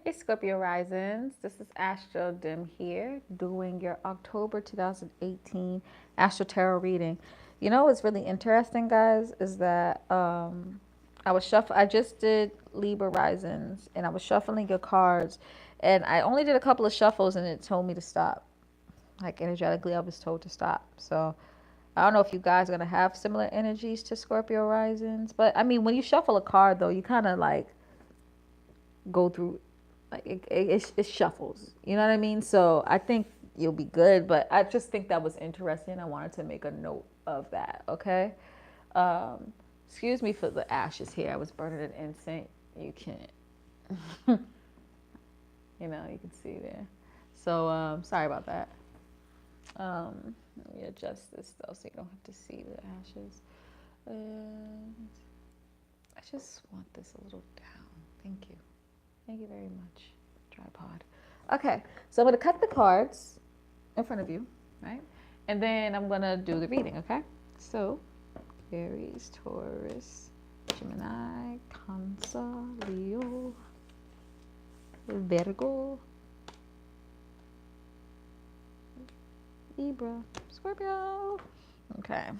Hey Scorpio Risings, this is Astro Dim here doing your October 2018 Astro Tarot reading. You know what's really interesting, guys, is that I just did Libra Risings and I was shuffling your cards and I only did a couple of shuffles and it told me to stop. Like energetically, I was told to stop. So I don't know if you guys are going to have similar energies to Scorpio Risings, but I mean, when you shuffle a card though, you kind of like go through like it shuffles, you know what I mean? So I think you'll be good, but I just think that was interesting. I wanted to make a note of that. Okay. um Excuse me for the ashes here. I was burning an incense. You can't you know, you can see there. So sorry about that. Let me adjust this though so you don't have to see the ashes. And I just want this a little down. Thank you. Thank you very much, tripod. Okay, so I'm going to cut the cards in front of you, right? And then I'm going to do the reading, okay? So, Aries, Taurus, Gemini, Cancer, Leo, Virgo, Libra, Scorpio. Okay.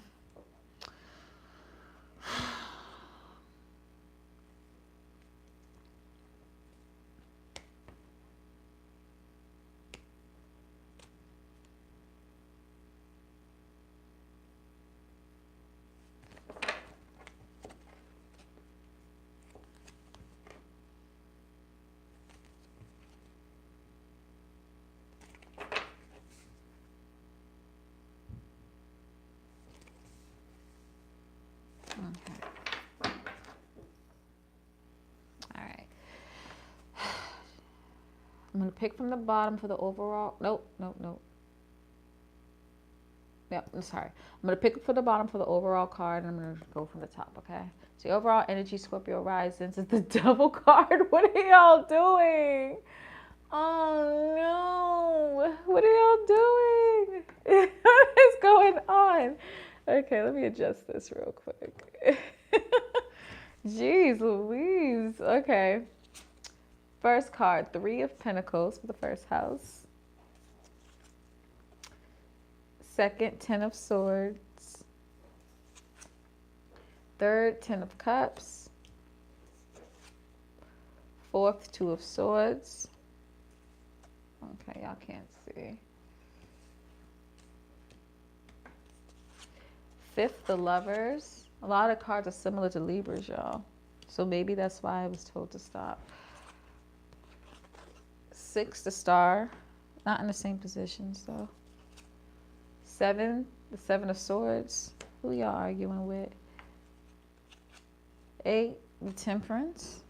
Okay. All right. I'm going to pick from the bottom for the overall. Nope, nope, nope. Yep, I'm sorry. I'm going to pick for the bottom for the overall card, and I'm going to go from the top, okay? So the overall energy, Scorpio Risings, is the Devil card. What are y'all doing? Oh, no. What are y'all doing? What is going on? Okay, let me adjust this real quick. Jeez Louise. Okay. First card, Three of Pentacles for the first house. Second, Ten of Swords. Third, Ten of Cups. Fourth, Two of Swords. Okay, y'all can't see. Fifth, the Lovers. A lot of cards are similar to Libras, y'all. So maybe that's why I was told to stop. Six, the Star. Not in the same positions, though. Seven, the Seven of Swords. Who y'all arguing with? Eight, the Temperance.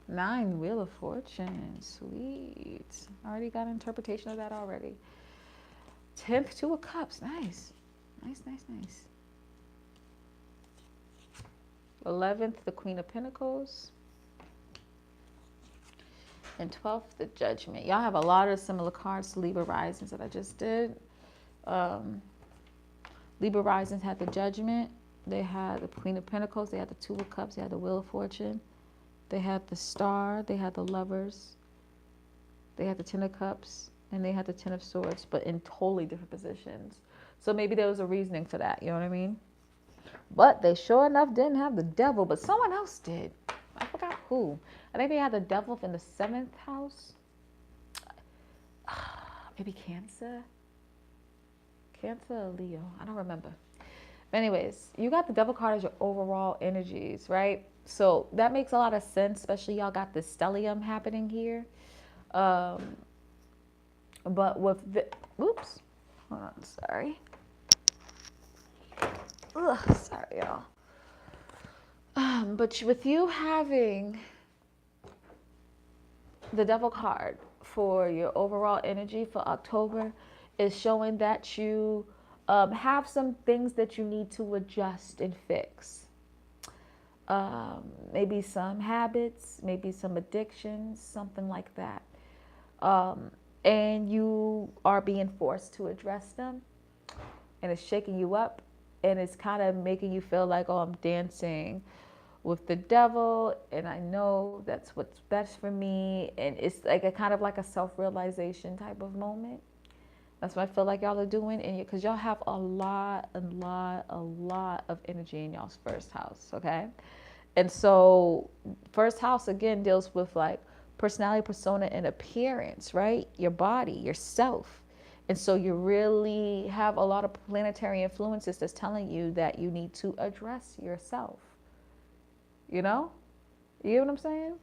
Nine, Wheel of Fortune. Sweet. I already got an interpretation of that already. 10th, Two of Cups. Nice. Nice, nice, nice. 11th, the Queen of Pentacles. And 12th, the Judgment. Y'all have a lot of similar cards to Libra Risings that I just did. Libra Risings had the Judgment. They had the Queen of Pentacles. They had the Two of Cups. They had the Wheel of Fortune. They had the Star. They had the Lovers. They had the Ten of Cups. And they had the Ten of Swords, but in totally different positions. So maybe there was a reasoning for that. You know what I mean? But they sure enough didn't have the Devil, but someone else did. I forgot who. I think they had the Devil in the 7th house. Maybe Cancer. Cancer or Leo. I don't remember. But anyways, you got the Devil card as your overall energies, right? So that makes a lot of sense, especially y'all got the stellium happening here. But with the, oops, hold on, sorry. Ugh, sorry, y'all. But with you having the Devil card for your overall energy for October is showing that you have some things that you need to adjust and fix. Maybe some habits, maybe some addictions, something like that. And you are being forced to address them, and it's shaking you up, and it's kind of making you feel like, oh, I'm dancing with the devil, and I know that's what's best for me. And it's like a kind of like a self-realization type of moment. That's what I feel like y'all are doing, and because y'all have a lot of energy in y'all's first house, okay? And so, first house again deals with like personality, persona, and appearance, right? Your body, yourself. And so, you really have a lot of planetary influences that's telling you that you need to address yourself. You know? You get what I'm saying?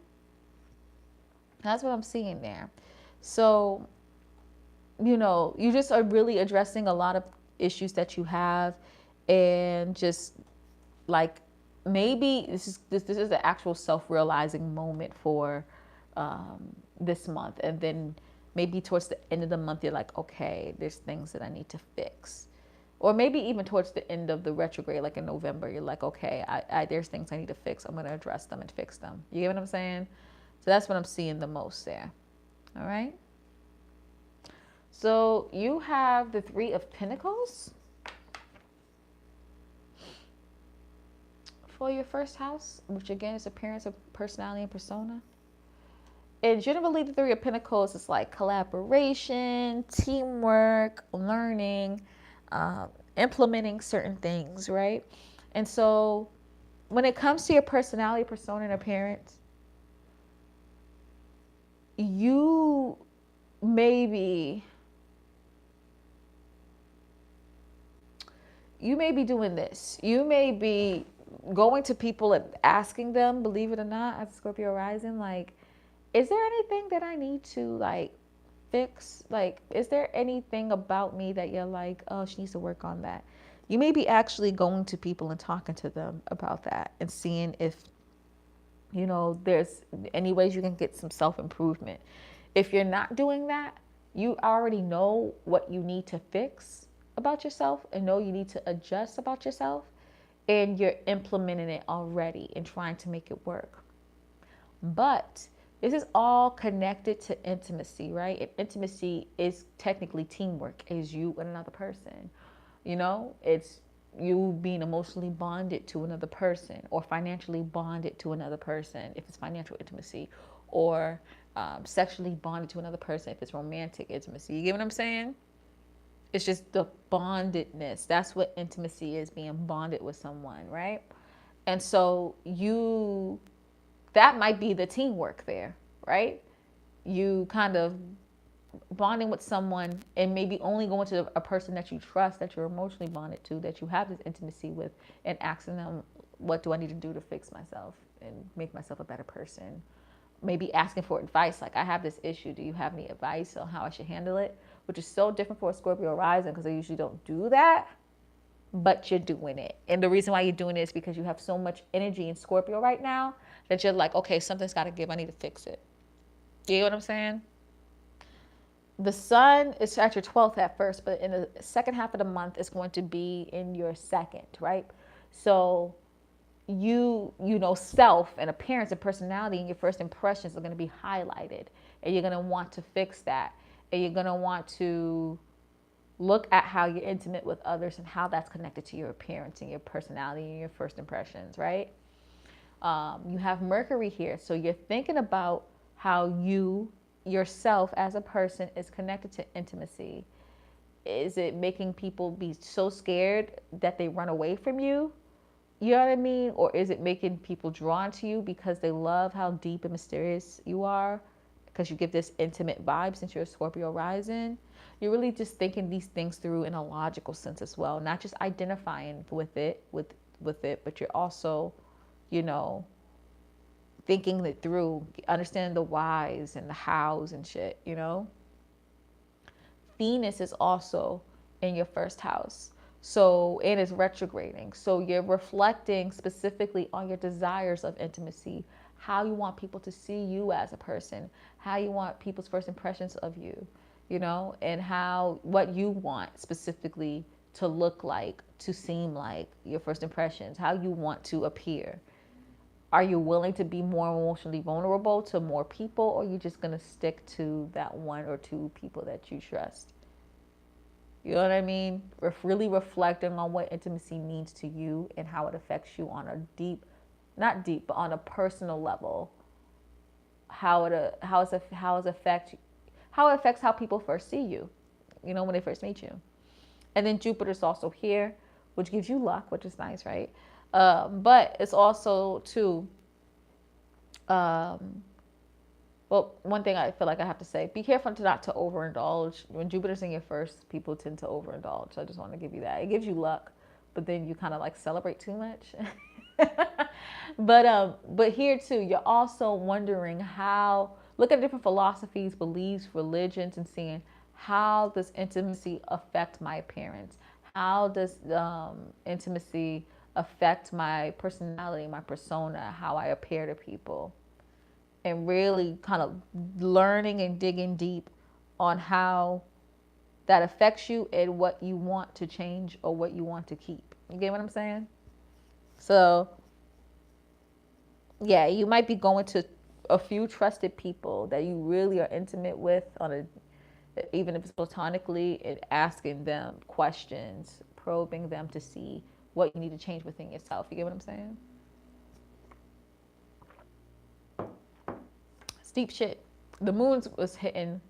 That's what I'm seeing there. So, you just are really addressing a lot of issues that you have, and just like maybe this is the actual self-realizing moment for this month. And then maybe towards the end of the month you're like, okay, there's things that I need to fix. Or maybe even towards the end of the retrograde, like in November, you're like, okay, there's things I need to fix. I'm going to address them and fix them. You get what I'm saying? So that's what I'm seeing the most there. All right. So you have the Three of Pentacles for your first house, which again is appearance of personality and persona. And generally, the Three of Pentacles is like collaboration, teamwork, learning, implementing certain things, right? And so, when it comes to your personality, persona, and appearance, you maybe doing this. You may be going to people and asking them, believe it or not, as Scorpio rising, like, is there anything that I need to like fix? Like, is there anything about me that you're like, oh, she needs to work on that? You may be actually going to people and talking to them about that and seeing if, there's any ways you can get some self-improvement. If you're not doing that, you already know what you need to fix about yourself and know you need to adjust about yourself, and you're implementing it already and trying to make it work. But this is all connected to intimacy, right? And intimacy is technically teamwork, is you and another person. It's you being emotionally bonded to another person, or financially bonded to another person if it's financial intimacy, or sexually bonded to another person if it's romantic intimacy. You get what I'm saying? It's just the bondedness. That's what intimacy is, being bonded with someone, right? And so that might be the teamwork there, right? You kind of bonding with someone and maybe only going to a person that you trust, that you're emotionally bonded to, that you have this intimacy with, and asking them, what do I need to do to fix myself and make myself a better person? Maybe asking for advice, like, I have this issue, do you have any advice on how I should handle it? Which is so different for a Scorpio rising, because they usually don't do that, but you're doing it. And the reason why you're doing it is because you have so much energy in Scorpio right now that you're like, okay, something's got to give, I need to fix it. You know what I'm saying? The sun is at your 12th at first, but in the second half of the month, it's going to be in your second, right? So self and appearance and personality and your first impressions are going to be highlighted, and you're going to want to fix that, and you're going to want to look at how you're intimate with others and how that's connected to your appearance and your personality and your first impressions, right? You have Mercury here, so you're thinking about how you yourself as a person is connected to intimacy. Is it making people be so scared that they run away from you? You know what I mean? Or is it making people drawn to you because they love how deep and mysterious you are? Because you give this intimate vibe since you're a Scorpio rising. You're really just thinking these things through in a logical sense as well. Not just identifying with it, but you're also, thinking it through, understanding the whys and the hows and shit, Venus is also in your first house. So it is retrograding. So you're reflecting specifically on your desires of intimacy, how you want people to see you as a person, how you want people's first impressions of you, and what you want specifically to look like, to seem like, your first impressions, how you want to appear. Are you willing to be more emotionally vulnerable to more people, or are you just going to stick to that one or two people that you trust? You know what I mean? Really reflecting on what intimacy means to you and how it affects you on a deep not deep, but on a personal level, how it affects how people first see you, when they first meet you. And then Jupiter's also here, which gives you luck, which is nice, right? But it's also too, um, well, one thing I feel like I have to say, be careful not to overindulge. When Jupiter's in your first, people tend to overindulge. So I just want to give you that. It gives you luck, but then you kind of like celebrate too much. But here too, you're also wondering how, look at different philosophies, beliefs, religions, and seeing how does intimacy affect my appearance? How does intimacy affect my personality, my persona, how I appear to people? And really kind of learning and digging deep on how that affects you and what you want to change or what you want to keep. You get what I'm saying? So, yeah, you might be going to a few trusted people that you really are intimate with on a, even if it's platonically, and asking them questions, probing them to see what you need to change within yourself. You get what I'm saying? It's deep shit. The moon was hitting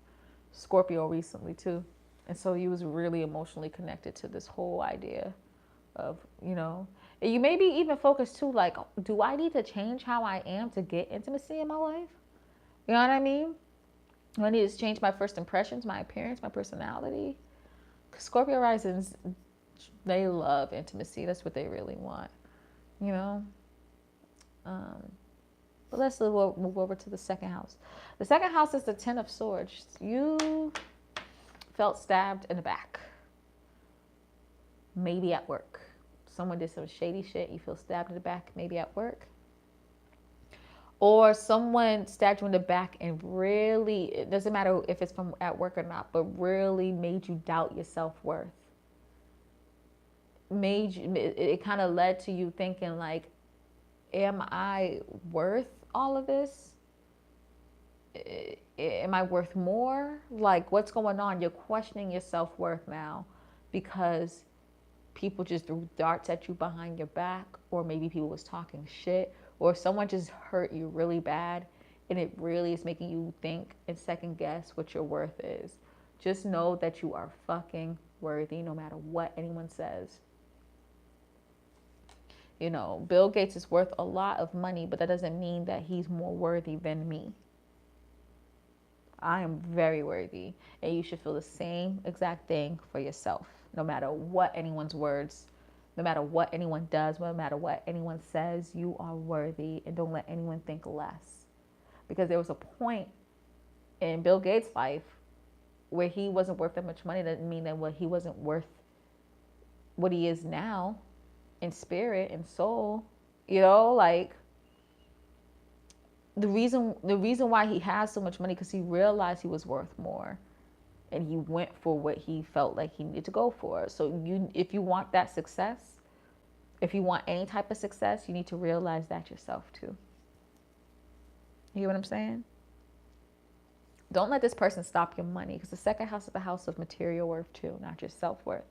Scorpio recently too. And so you was really emotionally connected to this whole idea of, and you maybe even focus too, like, do I need to change how I am to get intimacy in my life? You know what I mean? Do I need to change my first impressions, my appearance, my personality? Because Scorpio risings, they love intimacy. That's what they really want, you know? But let's move over to the second house. The second house is the Ten of Swords. You felt stabbed in the back. Maybe at work. Someone did some shady shit. You feel stabbed in the back, maybe at work. Or someone stabbed you in the back and really, it doesn't matter if it's from at work or not, but really made you doubt your self-worth. It kind of led to you thinking like, am I worth all of this? Am I worth more? Like, what's going on? You're questioning your self-worth now because people just threw darts at you behind your back, or maybe people was talking shit, or someone just hurt you really bad, and it really is making you think and second guess what your worth is. Just know that you are fucking worthy no matter what anyone says. Bill Gates is worth a lot of money, but that doesn't mean that he's more worthy than me. I am very worthy, and you should feel the same exact thing for yourself. No matter what anyone's words, no matter what anyone does, no matter what anyone says, you are worthy, and don't let anyone think less. Because there was a point in Bill Gates' life where he wasn't worth that much money. Doesn't mean that he wasn't worth what he is now in spirit and soul. Like, the reason why he has so much money, because he realized he was worth more. And he went for what he felt like he needed to go for. So if you want that success, if you want any type of success, you need to realize that yourself too. You hear what I'm saying? Don't let this person stop your money, because the second house is the house of material worth too, not just self-worth.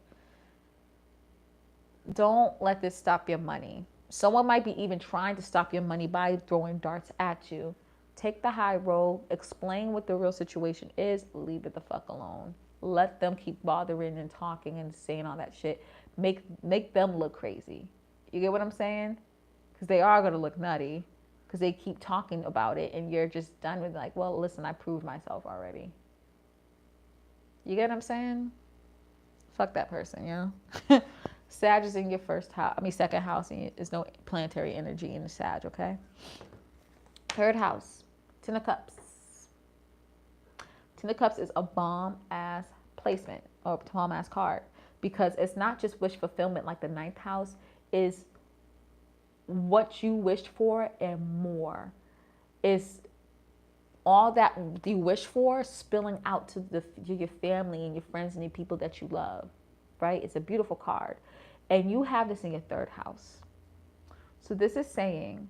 Don't let this stop your money. Someone might be even trying to stop your money by throwing darts at you. Take the high road, explain what the real situation is, leave it the fuck alone. Let them keep bothering and talking and saying all that shit. Make them look crazy. You get what I'm saying? Because they are going to look nutty because they keep talking about it, and you're just done with like, well, listen, I proved myself already. You get what I'm saying? Fuck that person, Sag is in your second house, and there's no planetary energy in the Sag, okay? Third house, Ten of Cups. Ten of Cups is a bomb-ass placement or a bomb-ass card, because it's not just wish fulfillment like the ninth house, is what you wished for and more. Is all that you wish for spilling out to your family and your friends and the people that you love, right? It's a beautiful card. And you have this in your third house. So this is saying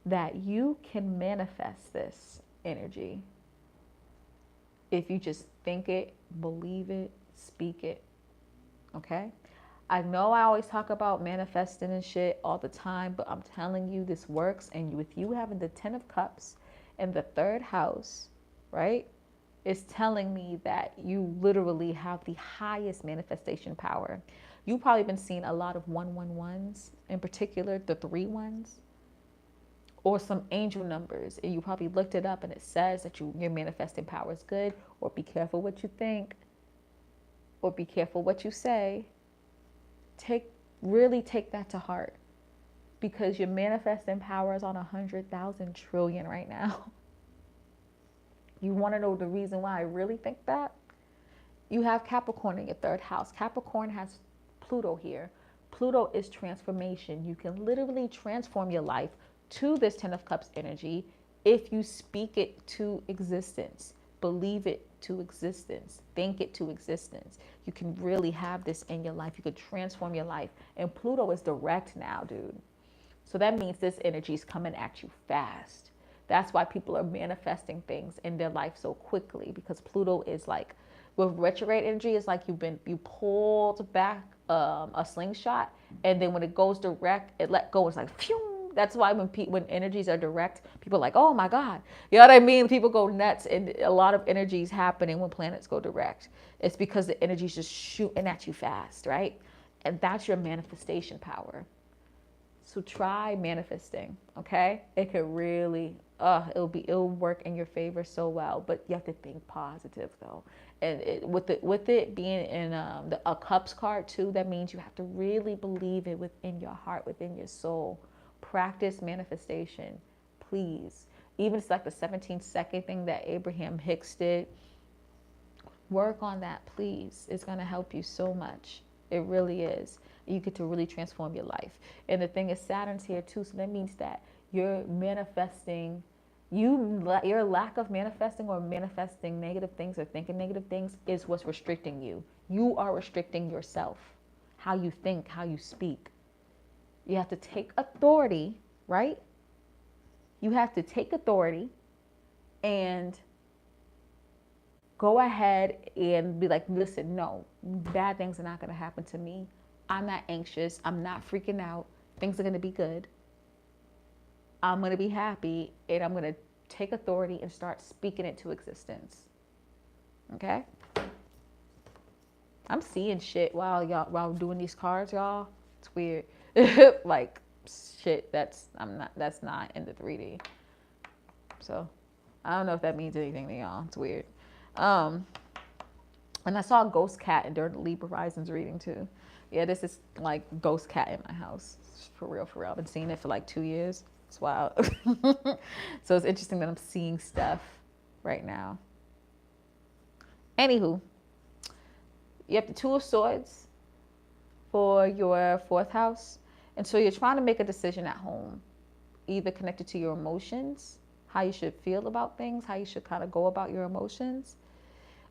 that you can manifest this energy if you just think it, believe it, speak it, okay? I know I always talk about manifesting and shit all the time, but I'm telling you this works. And with you having the 10 of Cups in the third house, right? It's telling me that you literally have the highest manifestation power. You've probably been seeing a lot of 111s, in particular the 3 ones, or some angel numbers, and you probably looked it up and it says that your manifesting power is good, or be careful what you think, or be careful what you say. Really take that to heart, because your manifesting power is on 100,000 trillion right now. You want to know the reason why I really think that? You have Capricorn in your third house. Capricorn has Pluto here. Pluto is transformation. You can literally transform your life to this 10 of Cups energy if you speak it to existence, believe it to existence, think it to existence. You can really have this in your life. You could transform your life. And Pluto is direct now, dude. So that means this energy is coming at you fast. That's why people are manifesting things in their life so quickly, because Pluto is like, with retrograde energy, it's like you pulled back a slingshot, and then when it goes direct, it let go. It's like, phew. That's why when energies are direct, people are like, oh my God. You know what I mean? People go nuts, and a lot of energy is happening when planets go direct. It's because the energy is just shooting at you fast, right? And that's your manifestation power. So try manifesting, okay? It could really, it'll work in your favor so well. But you have to think positive though. And with it being in a Cups card too, that means you have to really believe it within your heart, within your soul. Practice manifestation, please. Even if it's like the 17-second thing that Abraham Hicks did, work on that, please. It's gonna help you so much. It really is. You get to really transform your life. And the thing is, Saturn's here too, so that means that you're manifesting, your lack of manifesting or manifesting negative things or thinking negative things is what's restricting you. You are restricting yourself, how you think, how you speak. You have to take authority, right? You have to take authority and go ahead and be like, listen, no, bad things are not going to happen to me. I'm not anxious. I'm not freaking out. Things are going to be good. I'm going to be happy, and I'm going to take authority and start speaking it to existence. Okay? I'm seeing shit while I'm doing these cards, y'all. It's weird. Like shit that's not in the 3D. So I don't know if that means anything to y'all. It's weird. And I saw a ghost cat during the Libra Horizons reading too. Yeah, this is like ghost cat in my house. For real, for real. I've been seeing it for like 2 years. It's wild. So it's interesting that I'm seeing stuff right now. Anywho, you have the Two of Swords for your 4th house. And so you're trying to make a decision at home, either connected to your emotions, how you should feel about things, how you should kind of go about your emotions.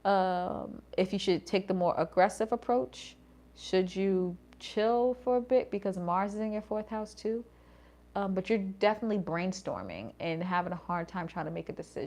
If you should take the more aggressive approach, should you chill for a bit because Mars is in your 4th house too. But you're definitely brainstorming and having a hard time trying to make a decision.